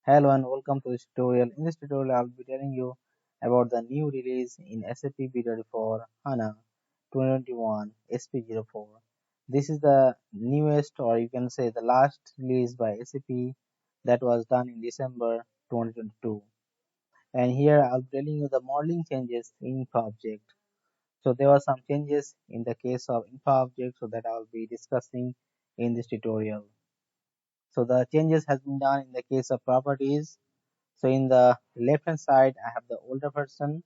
Hello and welcome to this tutorial. In this tutorial, I'll be telling you about the new release in SAP BW HANA 2021 SP04. This is the newest, or you can say the last release by SAP that was done in December 2022. And here I'll be telling you the modeling changes in Info Object. So there were some changes in the case of Info Object, so that I'll be discussing in this tutorial. So the changes has been done in the case of properties. So in the left hand side, I have the older version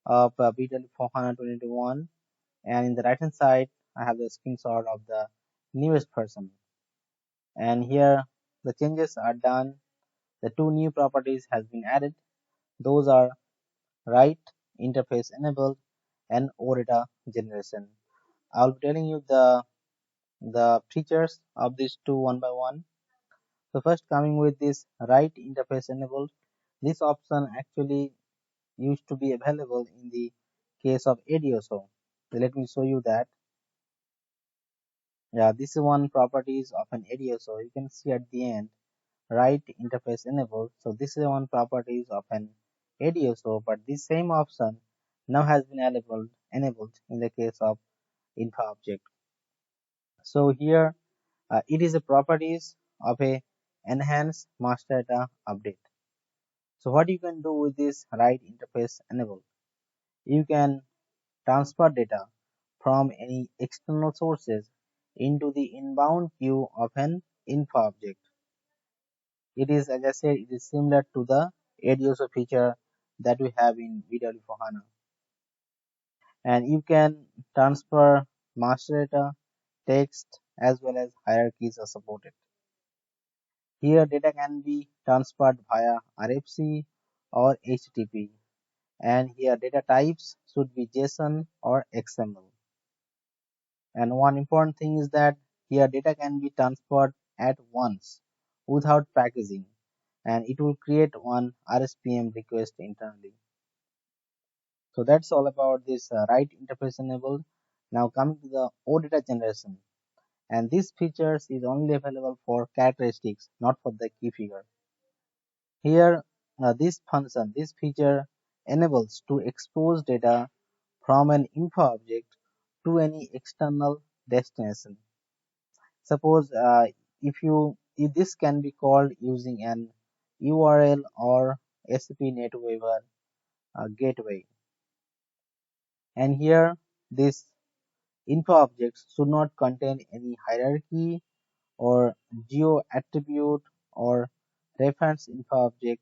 of BW for HANA 2021, and in the right hand side, I have the screenshot of the newest version. And here the changes are done. The two new properties has been added. Those are write interface enabled and OData generation. I'll be telling you the features of these two one by one. So first, coming with this write interface enabled, this option actually used to be available in the case of ADSO. So let me show you that. Yeah, this is one properties of an ADSO. You can see at the end, write interface enabled. So this is one properties of an ADSO, but this same option now has been enabled in the case of info object. So here it is a properties of a enhanced master data update. So what you can do with this write interface enabled? You can transfer data from any external sources into the inbound queue of an info object. It is, as I said, it is similar to the ADSO feature that we have in BW for HANA. And you can transfer master data, text, as well as hierarchies are supported. Here data can be transferred via RFC or HTTP. And here data types should be JSON or XML. And one important thing is that here data can be transferred at once without packaging, and it will create one RSPM request internally. So that's all about this write interface enabled. Now coming to the OData generation, and this features is only available for characteristics, not for the key figure. Here this function, this feature enables to expose data from an info object to any external destination. Suppose if this can be called using an URL or SAP NetWeaver gateway. And here this info objects should not contain any hierarchy or geo attribute or reference info object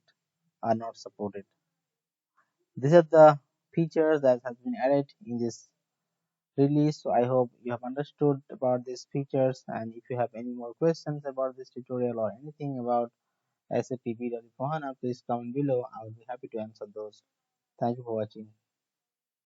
are not supported. These are the features that have been added in this release. So I hope you have understood about these features, and if you have any more questions about this tutorial or anything about SAP BW for HANA, please comment below. I will be happy to answer those. Thank you for watching.